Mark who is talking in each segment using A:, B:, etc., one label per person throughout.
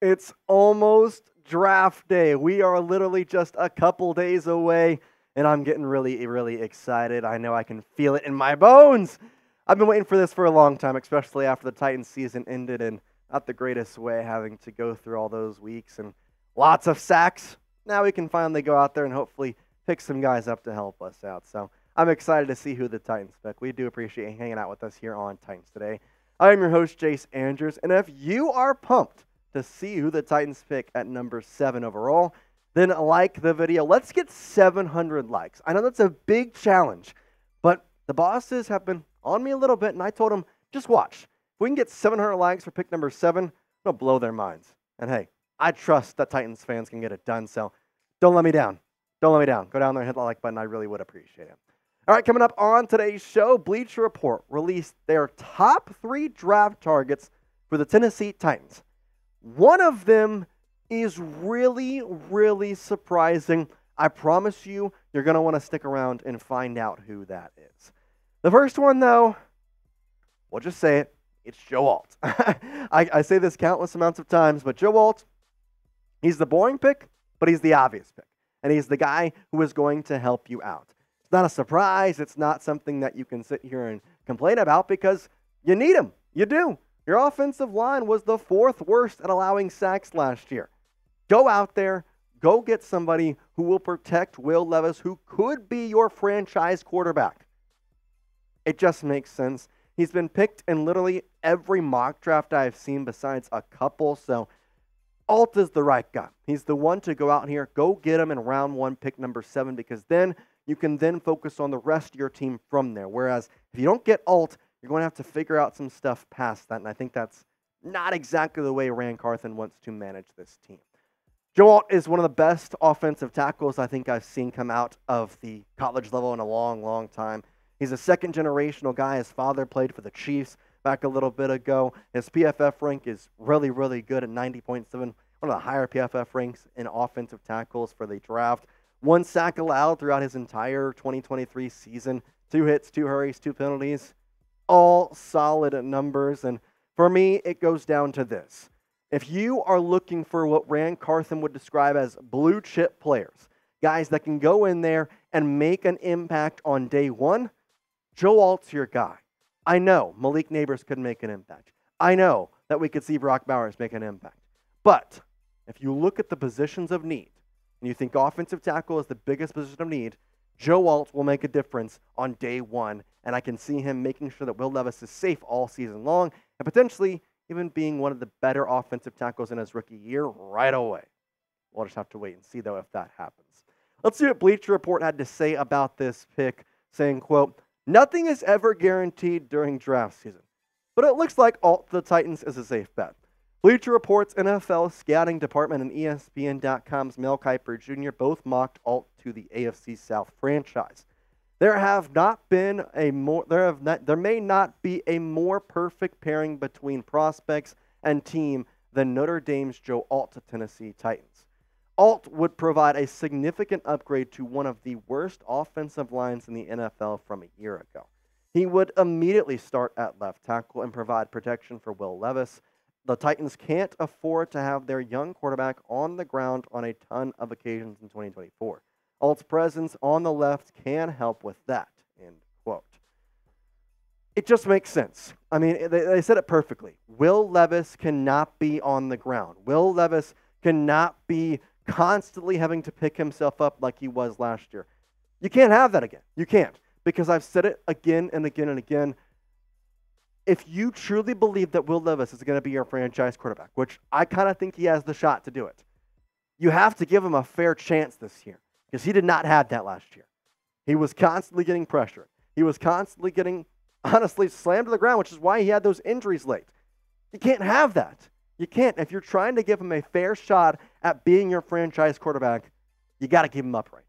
A: It's almost draft day. We are literally just a couple days away, and I'm getting really, really excited. I know I can feel it in my bones. I've been waiting for this for a long time, especially after the Titans season ended in not the greatest way, having to go through all those weeks and lots of sacks. Now we can finally go out there and hopefully pick some guys up to help us out. So I'm excited to see who the Titans pick. We do appreciate you hanging out with us here on Titans Today. I am your host, Jace Andrews, and if you are pumped to see who the Titans pick at number 7 overall, then like the video. Let's get 700 likes. I know that's a big challenge, but the bosses have been on me a little bit, and I told them, just watch. If we can get 700 likes for pick number 7, it'll blow their minds. And hey, I trust that Titans fans can get it done, so don't let me down. Don't let me down. Go down there and hit the like button. I really would appreciate it. All right, coming up on today's show, Bleacher Report released their top 3 draft targets for the Tennessee Titans. One of them is really, really surprising. I promise you, you're going to want to stick around and find out who that is. The first one, though, we'll just say it. It's Joe Alt. I say this countless amounts of times, but Joe Alt, he's the boring pick, but he's the obvious pick. And he's the guy who is going to help you out. It's not a surprise. It's not something that you can sit here and complain about because you need him. You do. Your offensive line was the 4th worst at allowing sacks last year. Go out there, go get somebody who will protect Will Levis, who could be your franchise quarterback. It just makes sense. He's been picked in literally every mock draft I've seen besides a couple, so Alt is the right guy. He's the one to go out here, go get him in round 1, pick number 7, because then you can then focus on the rest of your team from there. Whereas if you don't get Alt, you're going to have to figure out some stuff past that, and I think that's not exactly the way Ran Carthon wants to manage this team. Joe Alt is one of the best offensive tackles I think I've seen come out of the college level in a long, long time. He's a second-generational guy. His father played for the Chiefs back a little bit ago. His PFF rank is really, really good at 90.7, one of the higher PFF ranks in offensive tackles for the draft. 1 sack allowed throughout his entire 2023 season. 2 hits, 2 hurries, 2 penalties. All solid numbers, and for me, it goes down to this. If you are looking for what Ran Carthon would describe as blue chip players, guys that can go in there and make an impact on day 1, Joe Alt's your guy. I know Malik Neighbors could make an impact. I know that we could see Brock Bowers make an impact. But if you look at the positions of need, and you think offensive tackle is the biggest position of need, Joe Alt will make a difference on day 1, and I can see him making sure that Will Levis is safe all season long, and potentially even being one of the better offensive tackles in his rookie year right away. We'll just have to wait and see, though, if that happens. Let's see what Bleacher Report had to say about this pick, saying, quote, "Nothing is ever guaranteed during draft season, but it looks like Alt the Titans is a safe bet." Bleacher Report's NFL scouting department and ESPN.com's Mel Kiper Jr. both mocked Alt to the AFC South franchise. There may not be a more perfect pairing between prospects and team than Notre Dame's Joe Alt to Tennessee Titans. Alt would provide a significant upgrade to one of the worst offensive lines in the NFL from a year ago. He would immediately start at left tackle and provide protection for Will Levis. The Titans can't afford to have their young quarterback on the ground on a ton of occasions in 2024. Alt's presence on the left can help with that, end quote. It just makes sense. I mean, they said it perfectly. Will Levis cannot be on the ground. Will Levis cannot be constantly having to pick himself up like he was last year. You can't have that again. You can't. Because I've said it again and again and again. If you truly believe that Will Levis is going to be your franchise quarterback, which I kind of think he has the shot to do it, you have to give him a fair chance this year because he did not have that last year. He was constantly getting pressured. He was constantly getting, honestly, slammed to the ground, which is why he had those injuries late. You can't have that. You can't. If you're trying to give him a fair shot at being your franchise quarterback, you got to keep him upright.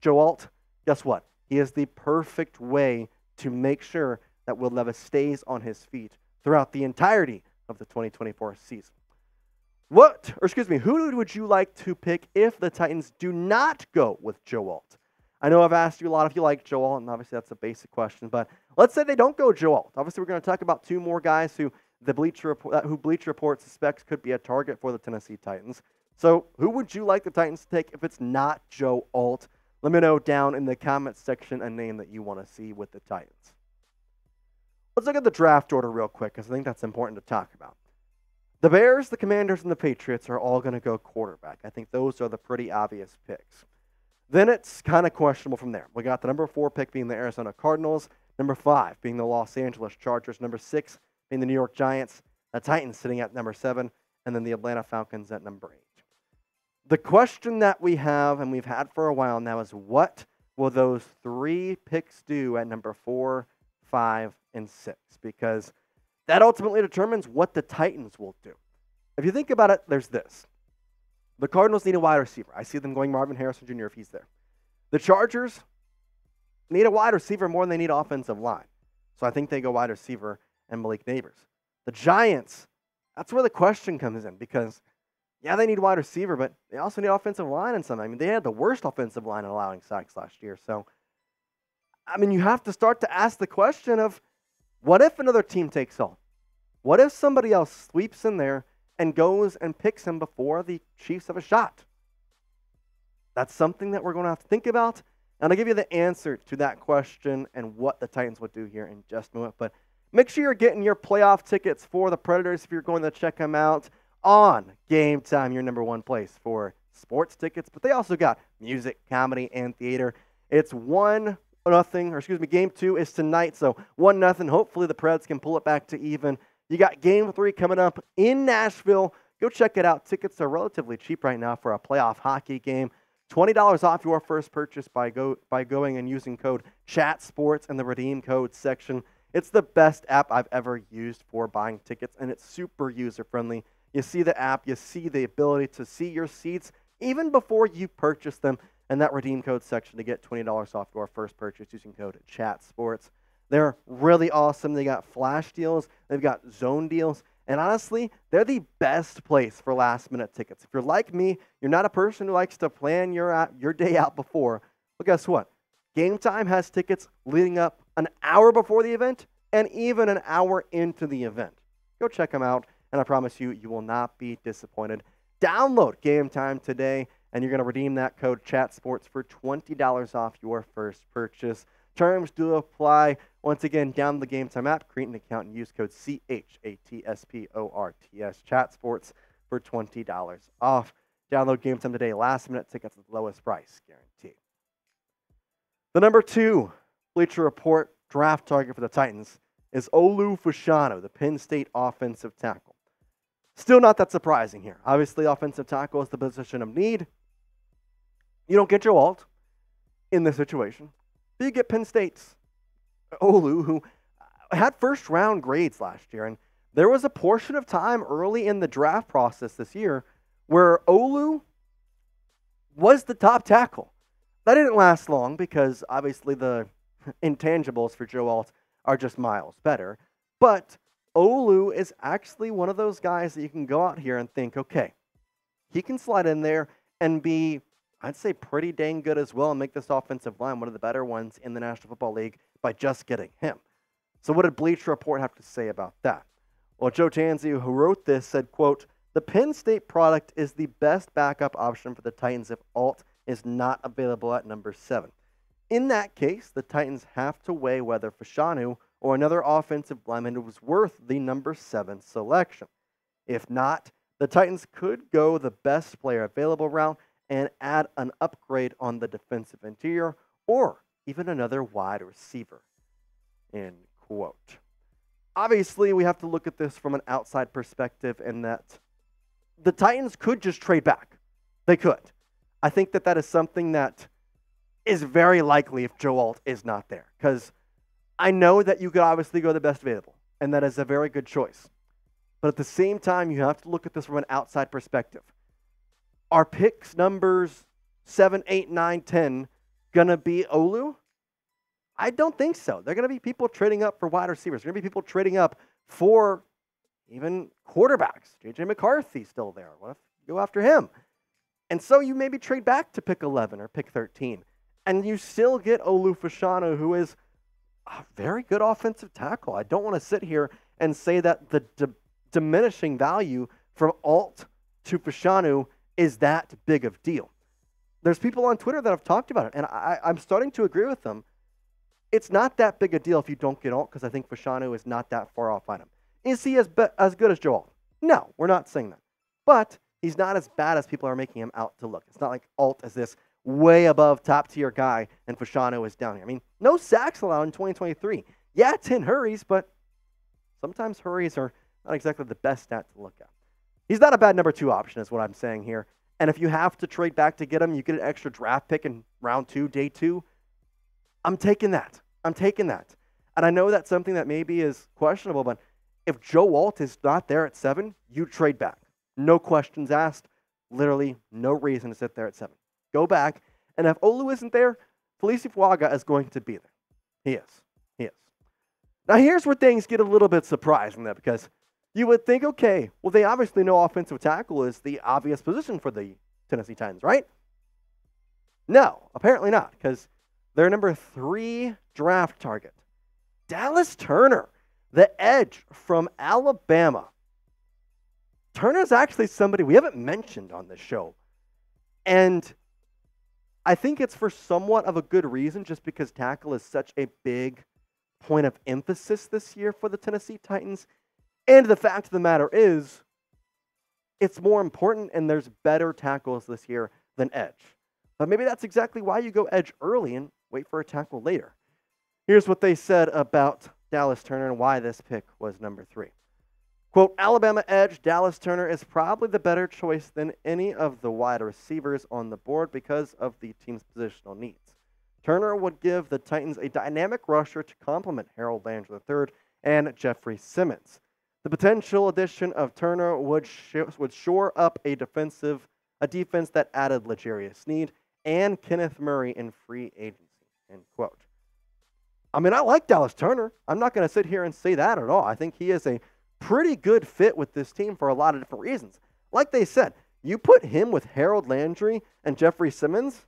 A: Joe Alt, guess what? He is the perfect way to make sure that Will Levis stays on his feet throughout the entirety of the 2024 season. Who would you like to pick if the Titans do not go with Joe Alt? I know I've asked you a lot if you like Joe Alt, and obviously that's a basic question, but let's say they don't go Joe Alt. Obviously, we're going to talk about 2 more guys who who Bleacher Report suspects could be a target for the Tennessee Titans. So who would you like the Titans to take if it's not Joe Alt? Let me know down in the comments section a name that you want to see with the Titans. Let's look at the draft order real quick because I think that's important to talk about. The Bears, the Commanders, and the Patriots are all going to go quarterback. I think those are the pretty obvious picks. Then it's kind of questionable from there. We got the number 4 pick being the Arizona Cardinals, number 5 being the Los Angeles Chargers, number 6 being the New York Giants, the Titans sitting at number 7, and then the Atlanta Falcons at number 8. The question that we have, and we've had for a while now, is what will those 3 picks do at number 4, 5, and 6? Because that ultimately determines what the Titans will do. If you think about it, there's this. The Cardinals need a wide receiver. I see them going Marvin Harrison Jr. if he's there. The Chargers need a wide receiver more than they need offensive line. So I think they go wide receiver and Malik Neighbors. The Giants, that's where the question comes in because yeah, they need wide receiver, but they also need offensive line and something. I mean, they had the worst offensive line in allowing sacks last year. So, I mean, you have to start to ask the question of, what if another team takes all? What if somebody else sweeps in there and goes and picks him before the Chiefs have a shot? That's something that we're going to have to think about. And I'll give you the answer to that question and what the Titans would do here in just a moment. But make sure you're getting your playoff tickets for the Predators if you're going to check them out on Game Time, your number 1 place for sports tickets. But they also got music, comedy, and theater. It's 1-0, Game 2 is tonight, so 1-0. Hopefully the Preds can pull it back to even. You got Game 3 coming up in Nashville. Go check it out. Tickets are relatively cheap right now for a playoff hockey game. $20 off your first purchase by going and using code CHATSPORTS in the redeem code section. It's the best app I've ever used for buying tickets, and it's super user-friendly. You see the app, you see the ability to see your seats even before you purchase them, and that redeem code section to get $20 off your first purchase using code CHATSPORTS. They're really awesome. They got flash deals, they've got zone deals, and honestly, they're the best place for last-minute tickets. If you're like me, you're not a person who likes to plan your day out before, well, guess what? Game Time has tickets leading up an hour before the event and even an hour into the event. Go check them out, and I promise you, you will not be disappointed. Download Game Time today, and you're going to redeem that code CHATSPORTS for $20 off your first purchase. Terms do apply. Once again, download the Game Time app, create an account, and use code CHATSPORTS, ChatSports, for $20 off. Download Game Time today. Last-minute tickets at the lowest price guarantee. The number 2 Bleacher Report draft target for the Titans is Olu Fashanu, the Penn State offensive tackle. Still not that surprising here. Obviously, offensive tackle is the position of need. You don't get Joe Alt in this situation. But you get Penn State's Olu, who had first-round grades last year. And there was a portion of time early in the draft process this year where Olu was the top tackle. That didn't last long because, obviously, the intangibles for Joe Alt are just miles better. But Olu is actually one of those guys that you can go out here and think, okay, he can slide in there and be, I'd say, pretty dang good as well and make this offensive line one of the better ones in the National Football League by just getting him. So what did Bleacher Report have to say about that? Well, Joe Tansey, who wrote this, said, quote, "The Penn State product is the best backup option for the Titans if Alt is not available at number 7. In that case, the Titans have to weigh whether Fashanu or another offensive lineman was worth the number 7 selection. If not, the Titans could go the best player available route and add an upgrade on the defensive interior or even another wide receiver." End quote. Obviously, we have to look at this from an outside perspective in that the Titans could just trade back. They could. I think that is something that is very likely if Joe Alt is not there. Because I know that you could obviously go the best available, and that is a very good choice. But at the same time, you have to look at this from an outside perspective. Are picks numbers 7, 8, 9, 10 going to be Olu? I don't think so. They're going to be people trading up for wide receivers. They're going to be people trading up for even quarterbacks. J.J. McCarthy's still there. What if you go after him? And so you maybe trade back to pick 11 or pick 13. And you still get Olu Fashanu, who is a very good offensive tackle. I don't want to sit here and say that the diminishing value from Alt to Fashanu is that big of deal. There's people on Twitter that have talked about it, and I'm starting to agree with them. It's not that big a deal if you don't get Alt, because I think Fashanu is not that far off on him. Is he as good as Joe Alt? No, we're not saying that. But he's not as bad as people are making him out to look. It's not like Alt is this way above top-tier guy and Fashanu is down here. I mean, no sacks allowed in 2023. Yeah, 10 hurries, but sometimes hurries are not exactly the best stat to look at. He's not a bad number 2 option is what I'm saying here. And if you have to trade back to get him, you get an extra draft pick in round 2, day 2. I'm taking that. I'm taking that. And I know that's something that maybe is questionable, but if Joe Alt is not there at 7, you trade back. No questions asked. Literally no reason to sit there at 7. Go back. And if Olu isn't there, Felicie Fuaga is going to be there. He is. He is. Now here's where things get a little bit surprising though, because you would think, okay, well, they obviously know offensive tackle is the obvious position for the Tennessee Titans, right? No, apparently not, because their number 3 draft target, Dallas Turner, the edge from Alabama. Turner's actually somebody we haven't mentioned on this show. And I think it's for somewhat of a good reason, just because tackle is such a big point of emphasis this year for the Tennessee Titans. And the fact of the matter is, it's more important and there's better tackles this year than edge. But maybe that's exactly why you go edge early and wait for a tackle later. Here's what they said about Dallas Turner and why this pick was number 3. Quote, Alabama edge Dallas Turner is probably the better choice than any of the wide receivers on the board because of the team's positional needs. Turner would give the Titans a dynamic rusher to complement Harold Landry III and Jeffrey Simmons. The potential addition of Turner would shore up a defense that added L'Jarius Sneed and Kenneth Murray in free agency, end quote. I mean, I like Dallas Turner. I'm not going to sit here and say that at all. I think he is a pretty good fit with this team for a lot of different reasons. Like they said, you put him with Harold Landry and Jeffrey Simmons,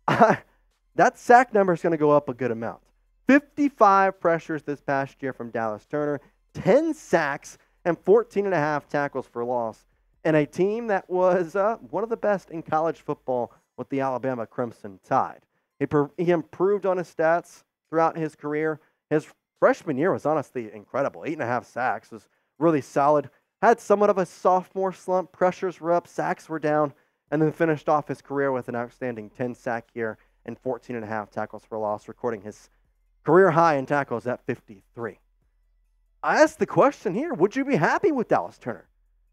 A: that sack number is going to go up a good amount. 55 pressures this past year from Dallas Turner, 10 sacks, and 14.5 tackles for loss, and a team that was one of the best in college football with the Alabama Crimson Tide. He improved on his stats throughout his career. His freshman year was honestly incredible. 8.5 sacks was really solid. Had somewhat of a sophomore slump. Pressures were up, sacks were down, and then finished off his career with an outstanding 10-sack year and 14.5 tackles for loss, recording his career high in tackles at 53. I asked the question here, would you be happy with Dallas Turner?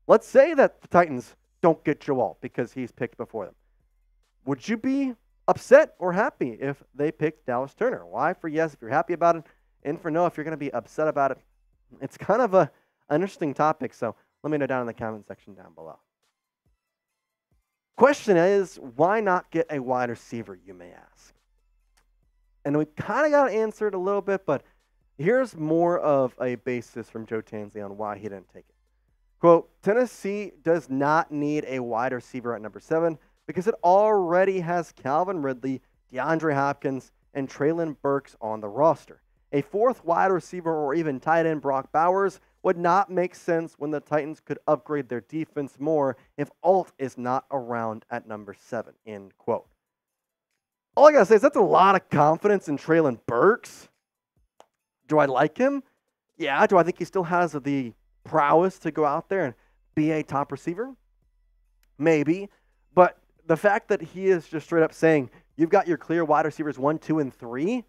A: Let's say that the Titans don't get Joe Alt because he's picked before them. Would you be upset or happy if they picked Dallas Turner? Why for yes if you're happy about it, and for no if you're going to be upset about it? It's kind of an interesting topic, so let me know down in the comment section down below. Question is, why not get a wide receiver, you may ask? And we kind of got answered a little bit, but here's more of a basis from Joe Tansey on why he didn't take it. Quote, Tennessee does not need a wide receiver at number 7 because it already has Calvin Ridley, DeAndre Hopkins, and Treylon Burks on the roster. A 4th wide receiver or even tight end Brock Bowers would not make sense when the Titans could upgrade their defense more if Alt is not around at number 7, end quote. All I got to say is that's a lot of confidence in Treylon Burks. Do I like him? Yeah. Do I think he still has the prowess to go out there and be a top receiver? Maybe. But the fact that he is just straight up saying, you've got your clear wide receivers 1, 2, and 3,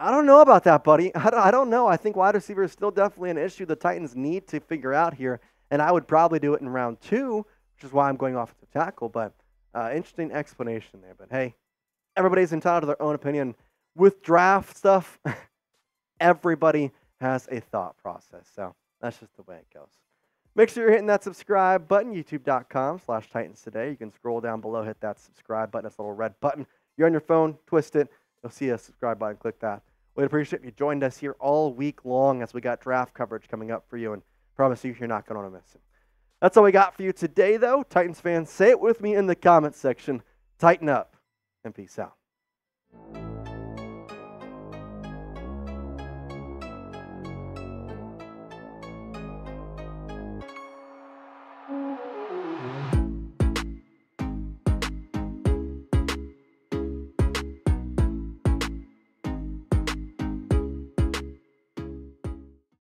A: I don't know about that, buddy. I don't know. I think wide receiver is still definitely an issue the Titans need to figure out here, and I would probably do it in round 2, which is why I'm going offensive tackle, but interesting explanation there. But hey, everybody's entitled to their own opinion. With draft stuff, everybody has a thought process, so that's just the way it goes. Make sure you're hitting that subscribe button, youtube.com/Titans Today. You can scroll down below, hit that subscribe button. It's a little red button. You're on your phone, twist it. You'll see a subscribe button. Click that. We'd appreciate if you joined us here all week long as we got draft coverage coming up for you, and promise you you're not going to miss it. That's all we got for you today, though. Titans fans, say it with me in the comments section. Tighten up and peace out.